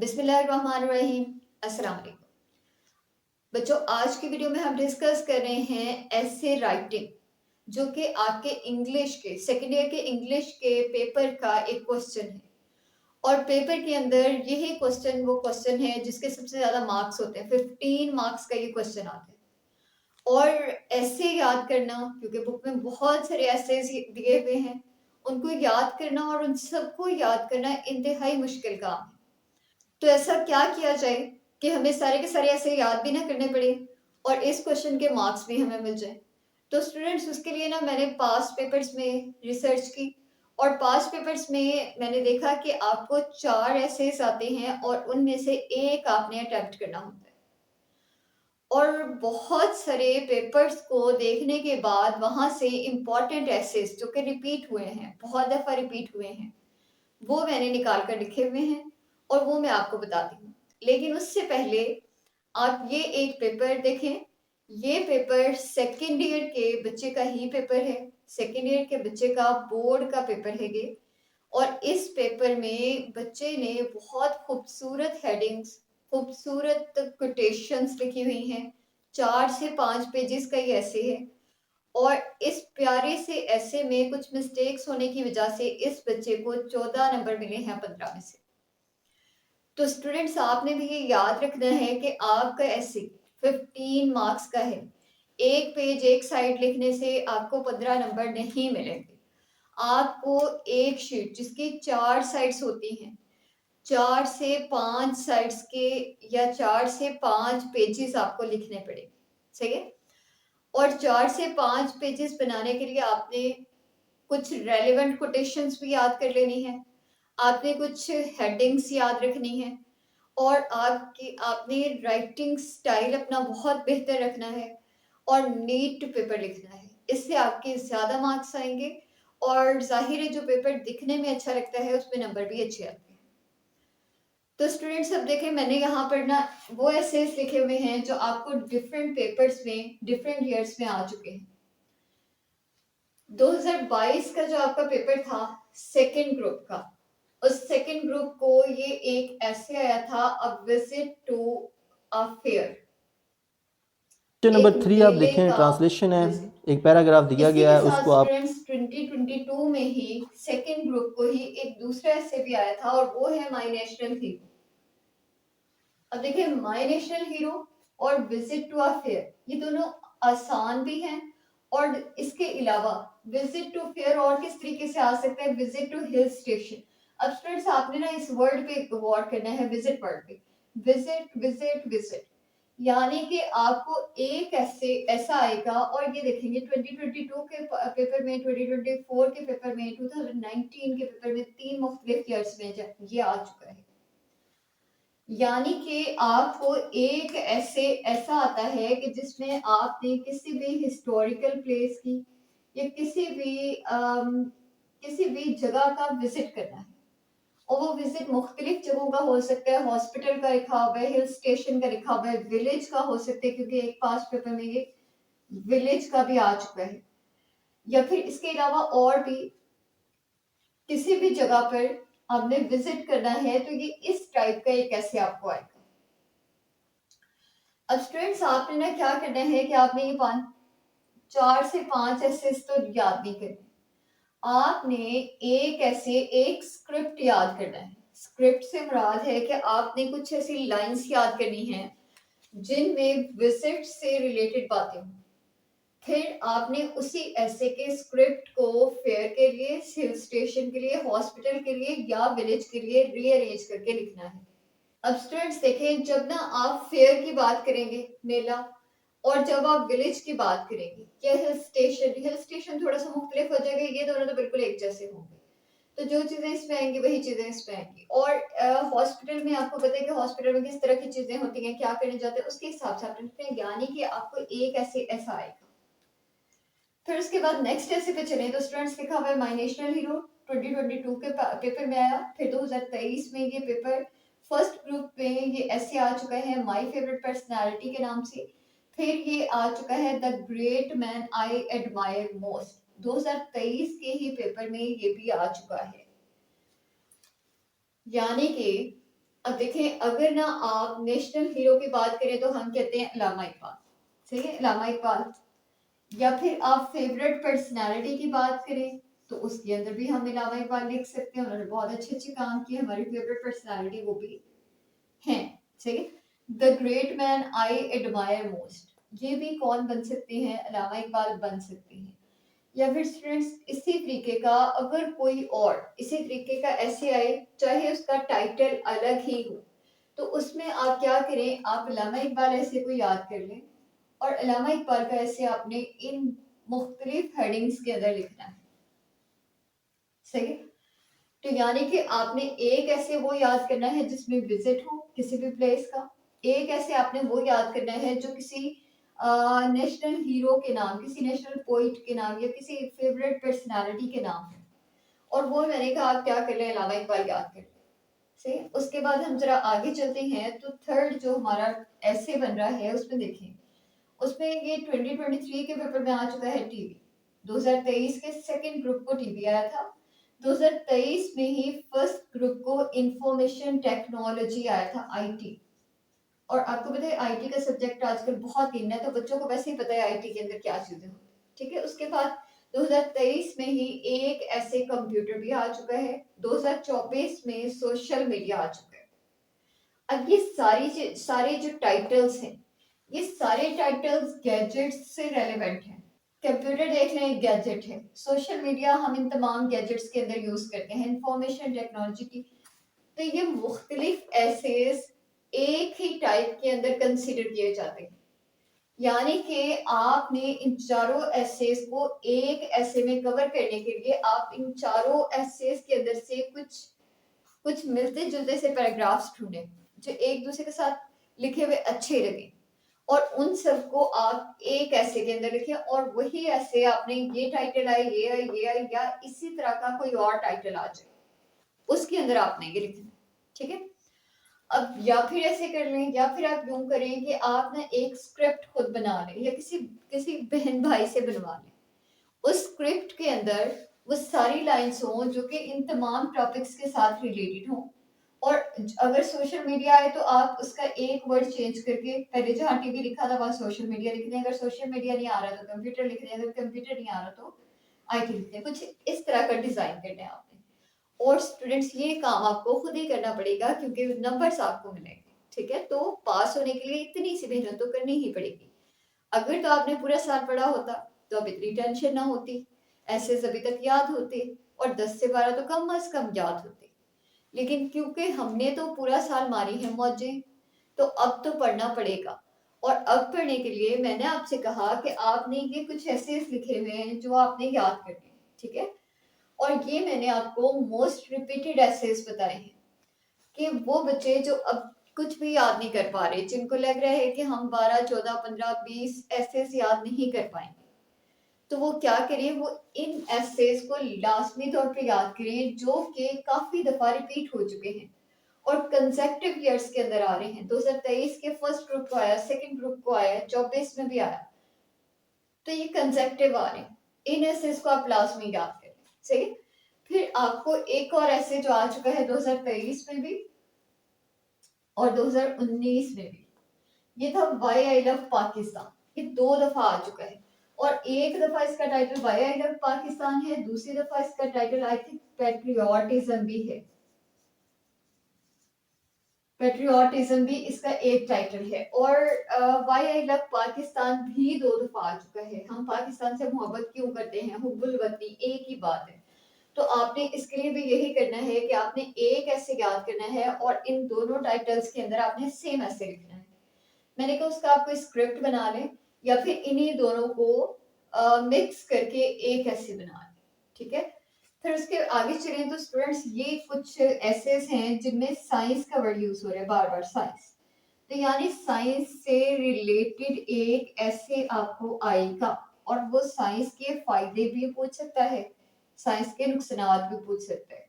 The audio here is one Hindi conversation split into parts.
बिस्मिल्लाहिर्रहमानिर्रहीम। अस्सलाम वालेकुम बच्चों, आज की वीडियो में हम डिस्कस कर रहे हैं ऐसे राइटिंग, जो कि आपके इंग्लिश के सेकेंड ईयर के इंग्लिश के पेपर का एक क्वेश्चन है। और पेपर के अंदर यही क्वेश्चन वो क्वेश्चन है जिसके सबसे ज़्यादा मार्क्स होते हैं। 15 मार्क्स का ये क्वेश्चन आता है। और ऐसे याद करना, क्योंकि बुक में बहुत सारे ऐसे दिए हुए हैं, उनको याद करना और उन सबको याद करना इंतहाई मुश्किल काम है। तो ऐसा क्या किया जाए कि हमें सारे के सारे ऐसे याद भी ना करने पड़े और इस क्वेश्चन के मार्क्स भी हमें मिल जाए। तो स्टूडेंट्स, उसके लिए ना मैंने पास्ट पेपर्स में रिसर्च की और पास्ट पेपर्स में मैंने देखा कि आपको 4 एसेस आते हैं और उनमें से एक आपने अटेम्प्ट करना होता है। और बहुत सारे पेपर्स को देखने के बाद वहां से इम्पॉर्टेंट एसेस जो कि रिपीट हुए हैं, बहुत दफ़ा रिपीट हुए हैं, वो मैंने निकाल कर लिखे हुए हैं और वो मैं आपको बताती हूँ। लेकिन उससे पहले आप ये एक पेपर देखें। ये पेपर सेकेंड ईयर के बच्चे का ही पेपर है। सेकेंड ईयर के बच्चे का बोर्ड का पेपर है ये। और इस पेपर में बच्चे ने बहुत खूबसूरत हेडिंग्स, खूबसूरत कोटेशंस लिखी हुई हैं। 4 से 5 पेजेस का ये ऐसे है। और इस प्यारे से ऐसे में कुछ मिस्टेक्स होने की वजह से इस बच्चे को 14 नंबर मिले हैं 15 में से। तो स्टूडेंट्स, आपने भी ये याद रखना है कि आपका ऐसे 15 मार्क्स का है। एक पेज एक साइड लिखने से आपको 15 नंबर नहीं मिलेंगे। आपको एक शीट जिसकी 4 साइड्स होती हैं, 4 से 5 साइड्स के या 4 से 5 पेजेस आपको लिखने पड़ेंगे। सही है। और 4 से 5 पेजेस बनाने के लिए आपने कुछ रेलेवेंट कोटेशंस भी याद कर लेनी है। आपने कुछ हेडिंग्स याद रखनी है और आपने राइटिंग स्टाइल अपना बहुत बेहतर रखना है और नीट पेपर लिखना है। इससे आपके ज़्यादा मार्क्स आएंगे और जाहिर है जो पेपर दिखने में अच्छा लगता है उसमें नंबर भी अच्छे आते हैं। तो स्टूडेंट्स, अब देखें, मैंने यहाँ पर ना वो एसेस लिखे हुए हैं जो आपको डिफरेंट पेपर्स में डिफरेंट ईयर्स में आ चुके हैं। 2022 का जो आपका पेपर था सेकेंड ग्रुप का, उस सेकेंड ग्रुप को ये एक ऐसे आया था, a visit to a fair, question एक नंबर 3 आप मेले देखें, का ट्रांसलेशन है। विजिट। एक पैराग्राफ दिया इसी गया के है, साथ उसको आप स्टूडेंट्स 2022 में ही सेकेंड ग्रुप को ही एक दूसरा ऐसे भी आया था और वो है माय नेशनल हीरो। अब देखिए, माय नेशनल हीरो और विजिट टू अ फेयर, ये दोनों आसान भी हैं। और इसके अलावा विजिट टू फेयर और किस तरीके से आ सकता है, विजिट टू हिल स्टेशन। अब स्टूडेंट्स, आपने ना इस वर्ड पे गौर करना है, विजिट वर्ड पे। विजिट विजिट विजिट, यानी कि आपको एक ऐसा आएगा। और ये देखेंगे 2022 के पेपर में, 2024 के पेपर में, 2019 के पेपर में, 3 मुख्तलिफ ईयर्स में ये आ चुका है। यानी कि आपको एक ऐसा आता है कि जिसमें आपने किसी भी हिस्टोरिकल प्लेस की या किसी भी जगह का विजिट करना है। और वो विजिट मुख्तलिफ जगहों का हो सकता है। हॉस्पिटल का लिखा हुआ है, हिल स्टेशन का लिखा हुआ है, विलेज का हो सकता है, क्योंकि एक पास्ट पेपर में ये विलेज का भी आ चुका है। या फिर इसके अलावा और भी किसी भी जगह पर आपने विजिट करना है तो ये इस टाइप का एक ऐसे आपको आएगा। अब स्टूडेंट्स, आपने ना क्या करना है कि आपने ये 4 से 5 ऐसे तो याद नहीं करने। आपने एक स्क्रिप्ट याद करना है। स्क्रिप्ट से मुराद है कि आपने कुछ ऐसी लाइंस याद करनी है जिनमें विजिट से रिलेटेड बातें हों। फिर आपने उसी ऐसे के स्क्रिप्ट को फेयर के लिए, हिल स्टेशन के लिए, हॉस्पिटल के लिए या विलेज के लिए रीअरेंज करके लिखना है। अब स्टूडेंट्स देखें, जब ना आप फेयर की बात करेंगे, मेला, और जब आप विलेज की बात करेंगे या हिल स्टेशन थोड़ा सा मुख्तलिफ हो जाएगा। ये दोनों तो बिल्कुल एक जैसे होंगे। तो जो चीजें इसमें आएंगी वही चीजें इसमें आएंगी। और हॉस्पिटल में आपको पता है कि हॉस्पिटल में किस तरह की चीजें होती हैं, क्या करने जाते हैं, उसके हिसाब से आप लिखते हैं। यानी कि आपको एक ऐसा आएगा। फिर उसके बाद नेक्स्ट ऐसे पे चले तो स्टूडेंट्स, लिखा हुआ है माय नेशनल हीरो 2022 के पेपर में आया। फिर 2023 में ये पेपर फर्स्ट ग्रुप में ये ऐसे आ चुका है माय फेवरेट पर्सनालिटी के नाम से। फिर ये आ चुका है the great man I admire most. 2023 के ही पेपर में ये भी आ चुका है। यानी कि अब देखें, अगर ना आप नेशनल हीरो की बात करें तो हम कहते हैं अल्लामा इकबाल, सही है, अल्लामा इकबाल। या फिर आप फेवरेट पर्सनालिटी की बात करें तो उसके अंदर भी हम अल्लामा इकबाल लिख सकते हैं, उन्होंने बहुत अच्छे अच्छे काम किए, हमारी फेवरेट पर्सनालिटी वो भी हैं, सही है। The great man I admire most, ये भी कौन बन सकते हैं, अल्लामा इकबाल बन सकते हैं। या फिर स्टूडेंट्स इसी तरीके का अगर कोई और इसी तरीके का ऐसे आए, चाहे उसका टाइटल अलग ही हो, तो उसमें आप क्या करें, आप अल्लामा इकबाल ऐसे को याद कर लें और अल्लामा इकबाल का ऐसे आपने इन मुख्तलिफ हेडिंग्स के अंदर लिखना है, सही है। तो यानी कि आपने एक ऐसे वो याद करना है जिसमें विजिट हो किसी भी प्लेस का, एक ऐसे आपने वो याद करना है जो किसी नेशनल हीरो के नाम, किसी नेशनल पोइट के नाम या किसी फेवरेट पर्सनालिटी के नाम है, और वो मैंने कहा आप क्या कर लें, अलामा इकबाल याद कर लें, सही। उसके बाद हम जरा आगे चलते हैं, तो थर्ड जो हमारा ऐसे बन रहा है उसमें देखें, उसमें ये 2023 के पेपर में आ चुका है टीवी। 2023 के सेकंड ग्रुप को टीवी आया था, 2023 में ही फर्स्ट ग्रुप को इंफॉर्मेशन टेक्नोलॉजी आया था, आईटी। और आपको पता है आईटी का सब्जेक्ट आजकल बहुत इन है, तो बच्चों को वैसे ही पता है आईटी के अंदर क्या चीजें होती, ठीक है। उसके बाद 2023 में ही एक ऐसे कंप्यूटर भी आ चुका है, 2024 में सोशल मीडिया आ चुका है। अब ये सारे जो टाइटल्स हैं, ये सारे टाइटल्स गैजेट्स से रेलेवेंट हैं। कंप्यूटर देख लें, एक गैजेट है, सोशल मीडिया हम इन तमाम गैजेट्स के अंदर यूज करते हैं, इंफॉर्मेशन टेक्नोलॉजी की। तो ये मुख्तलिफ एसेस एक ही टाइप के अंदर कंसिडर किए जाते हैं, यानी कि आपने इन चारों एसेस को एक ऐसे में कवर करने के लिए आप इन चारों एसेस के अंदर से कुछ कुछ मिलते जुलते से पैराग्राफ्स ढूंढें जो एक दूसरे के साथ लिखे हुए अच्छे लगे, और उन सबको आप एक ऐसे के अंदर लिखें, और वही ऐसे आपने ये टाइटल आए, ये आए, ये आए, या इसी तरह का कोई और टाइटल आ जाए उसके अंदर आपने ये लिखना है, ठीक है। अब या फिर ऐसे कर लें, या फिर आप यूं करें कि आप ना एक स्क्रिप्ट खुद बना लें या किसी किसी बहन भाई से बनवा लें, उस स्क्रिप्ट के अंदर वो सारी लाइंस हों जो कि इन तमाम टॉपिक्स के साथ रिलेटेड हों। और अगर सोशल मीडिया है तो आप उसका एक वर्ड चेंज करके, पहले जहाँ टीवी लिखा था वहां सोशल मीडिया लिख दें, अगर सोशल मीडिया नहीं आ रहा तो कंप्यूटर लिख दें, अगर कंप्यूटर नहीं आ रहा तो आईटी लिख दें, कुछ इस तरह का डिजाइन करना है आपने। और स्टूडेंट्स ये काम आपको खुद ही करना पड़ेगा क्योंकि नंबर्स आपको मिलेंगे, ठीक है। तो पास होने के लिए इतनी सी मेहनत तो करनी ही पड़ेगी। अगर तो आपने पूरा साल पढ़ा होता तो अब इतनी टेंशन ना होती, ऐसे अभी तक याद होते, और 10 से 12 तो कम अज कम याद होते। लेकिन क्योंकि हमने तो पूरा साल मारी है मौजें, तो अब तो पढ़ना पड़ेगा। और अब पढ़ने के लिए मैंने आपसे कहा कि आपने ये कुछ ऐसे लिखे हुए हैं जो आपने याद करने हैं, ठीक है। और ये मैंने आपको मोस्ट रिपीटेड एसेस बताए हैं कि वो बच्चे जो अब कुछ भी याद नहीं कर पा रहे, जिनको लग रहा है कि हम 12, 14, 15, 20 एसेस याद नहीं कर पाएंगे, तो वो क्या करें, वो इन एसेस को लाजमी तौर पे याद करें जो कि काफी दफा रिपीट हो चुके हैं और कंसेक्टिव ईयर्स के अंदर आ रहे हैं। 2023 के फर्स्ट ग्रुप को आया, सेकंड ग्रुप को आया, 24 में भी आया, तो ये कंसेक्टिव आ रहे हैं। इन एसेस को आप लाजमी याद करें, सही है। फिर आपको एक और ऐसे जो आ चुका है 2023 में भी और 2019 में भी, ये था वाई आई लव पाकिस्तान। ये दो दफा आ चुका है, और एक दफा इसका title why I love Pakistan है, दूसरी दफा इसका टाइटल आई थिंक पेट्रियोटिज्म भी है। पेट्रियोटिज्म भी इसका एक टाइटल है, और वाई आई लव पाकिस्तान भी दो दफा आ चुका है। हम पाकिस्तान से मोहब्बत क्यों करते हैं, हुब्बुल वतनी, एक ही बात है। तो आपने इसके लिए भी यही करना है कि आपने एक ऐसे याद करना है और इन दोनों टाइटल्स के अंदर आपने सेम ऐसे लिखना है। मैंने कहा उसका आप कोई स्क्रिप्ट बना लें या फिर इन्हीं दोनों को मिक्स करके एक ऐसे बना लें, ठीक है। फिर उसके आगे चलें तो स्टूडेंट्स ये कुछ एसेस हैं जिनमें साइंस का वर्ड यूज हो रहा है बार बार, साइंस। तो यानी साइंस से रिलेटेड एक ऐसे आपको आएगा, और वो साइंस के फायदे भी पूछ सकता है, साइंस के नुकसान भी पूछ सकता है।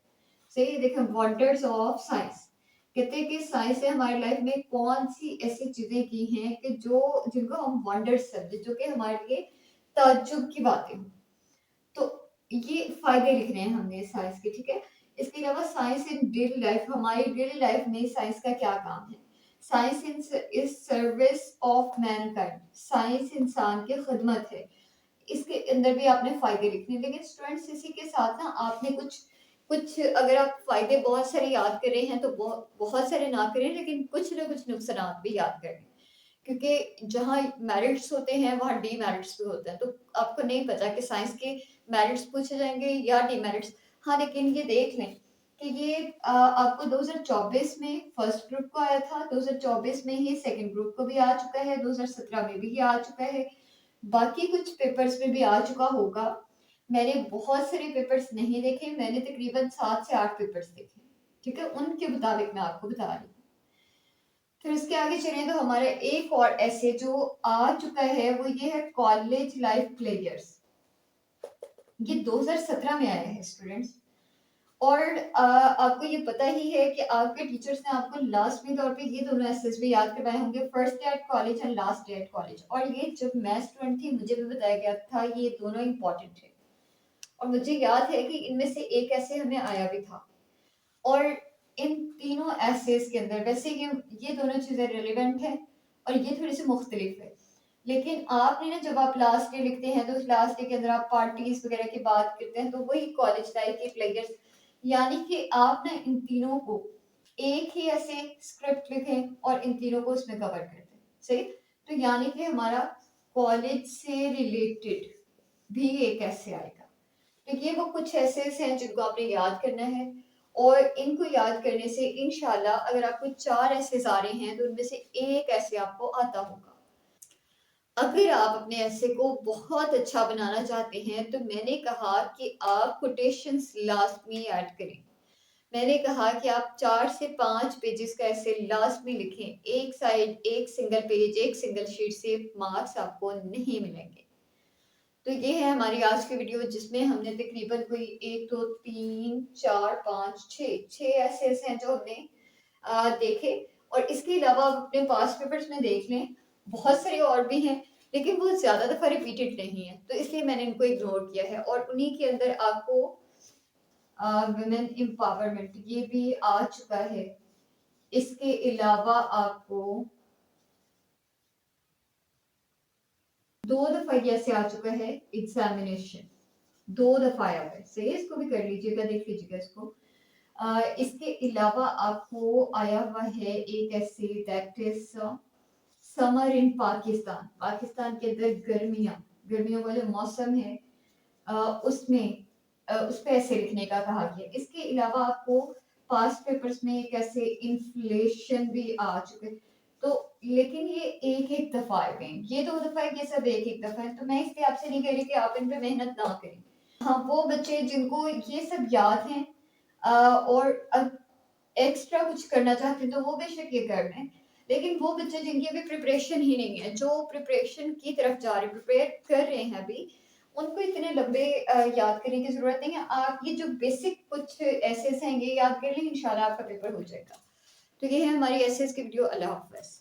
सही, देखें वंडर्स ऑफ साइंस, कहते हैं कि साइंस ने हमारी लाइफ में कौन सी ऐसी चीजें की हैं कि जो जिनको हम वंडर्स समझे, जो कि हमारे लिए ताज्जुब की बातें हों। तो ये फायदे लिखने हैं हमने साइंस के, ठीक है। इसके अलावा साइंस इन डेली लाइफ, हमारी डेली लाइफ में साइंस का क्या काम है। Science is service of Mankind, science इंसान की खिदमत है। इसके अंदर भी आपने फायदे लिखने, लेकिन स्टूडेंट्स इसी के साथ ना आपने कुछ कुछ अगर आप फायदे बहुत सारे याद कर रहे हैं तो बहुत सारे ना करें, लेकिन कुछ ना कुछ नुकसान भी याद करें, क्योंकि जहाँ मेरिट्स होते हैं वहाँ डीमेरिट्स भी होते हैं। तो आपको नहीं पता कि साइंस के मेरिट्स पूछे जाएंगे या डीमेरिट्स। हाँ, लेकिन ये देख लें कि ये आपको 2024 में फर्स्ट ग्रुप को आया था, 2024 में ही सेकंड ग्रुप को भी आ चुका है, 2017 में भी आ चुका है, बाकी कुछ पेपर्स में भी आ चुका होगा। मैंने बहुत सारे पेपर्स नहीं देखे, मैंने तकरीबन 7 से 8 पेपर्स देखे, ठीक है, उनके मुताबिक मैं आपको बता रही हूँ। फिर इसके आगे चलें तो हमारा एक और ऐसे जो आ चुका है वो ये है कॉलेज लाइफ प्लेयर्स। ये 2017 में आया है स्टूडेंट्स। और आपको ये पता ही है कि आपके टीचर्स ने आपको लाजमी तौर पे ये दोनों एसेस भी याद करवाए होंगे, first day at college and last day at college. और ये जब मैं स्टूडेंट थी मुझे भी बताया गया था ये दोनों इंपॉर्टेंट है, और मुझे याद है कि इनमें से एक ऐसे हमें आया भी था। और इन तीनों एसेस के अंदर वैसे ये दोनों चीज़ें रिलेवेंट है और ये थोड़ी सी मुख्तलिफ है, लेकिन आपने ना जब आप लास्ट डे लिखते हैं तो उस लास्ट डे के अंदर आप पार्टीज वगैरह की बात करते हैं, तो वही कॉलेज लाइफ के प्लेयर्स, यानी कि आप ना इन तीनों को एक ही ऐसे स्क्रिप्ट लिखें और इन तीनों को उसमें कवर कर दें, सही। तो यानी कि हमारा कॉलेज से रिलेटेड भी एक ऐसे आएगा। तो ये वो कुछ ऐसे हैं जिनको आपने याद करना है, और इनको याद करने से इंशाल्लाह अगर आपको 4 ऐसे आ रहे हैं तो उनमें से एक ऐसे आपको आता होगा। अगर आप अपने ऐसे को बहुत अच्छा बनाना चाहते हैं तो मैंने कहा कि आप कोटेशंस लास्ट में ऐड करें। मैंने कहा कि आप 4 से 5 पेजेस का ऐसे लास्ट में लिखें, एक साइड, एक सिंगल पेज, एक सिंगल शीट से मार्क्स आपको नहीं मिलेंगे। तो ये है हमारी आज की वीडियो, जिसमें हमने तकरीबन कोई 1 2 3 4 5 6 ऐसे ऐसे हैं जो हमने देखे। और इसके अलावा आप अपने पास्ट पेपर्स में देख लें, बहुत सारे और भी हैं, लेकिन वो ज़्यादा दफ़ा रिपीटेड नहीं है, तो इसलिए मैंने इनको इग्नोर किया है। और उन्हीं के अंदर आपको वुमेन एम्पावरमेंट ये भी आ चुका है। इसके अलावा आपको 2 दफ़ा ये ऐसे आ चुका है एग्जामिनेशन, 2 दफ़ा आया है, सही है, इसको भी कर लीजिएगा, देख लीजिएगा इसको। इसके अलावा आपको आया हुआ है एक ऐसे, that is summer in Pakistan. Pakistan के अंदर गर्मियों का जो मौसम है उसमें उस पे ऐसे लिखने का कहा गया। इसके अलावा आपको पास्ट पेपर्स में एक ऐसे इन्फ्लेशन भी आ चुके, तो लेकिन ये एक एक दफा आए हुए हैं, ये 2 दफा है, ये सब एक एक दफा है, तो मैं इसलिए आपसे नहीं कह रही कि आप इन पे मेहनत ना करें। हाँ, वो बच्चे जिनको ये सब याद हैं और एक्स्ट्रा कुछ करना चाहते हैं तो वो बेशक ये कर लें, लेकिन वो बच्चे जिनकी अभी प्रिपरेशन ही नहीं है, जो प्रिपरेशन की तरफ जा रहे हैं, प्रिपेयर कर रहे हैं अभी, उनको इतने लंबे याद करने की ज़रूरत नहीं है। आप ये जो बेसिक कुछ एसेस हैं ये याद कर लें, इंशाल्लाह आपका पेपर हो जाएगा। तो ये है हमारी एसेस की वीडियो। अल्लाह हाफ़िज़।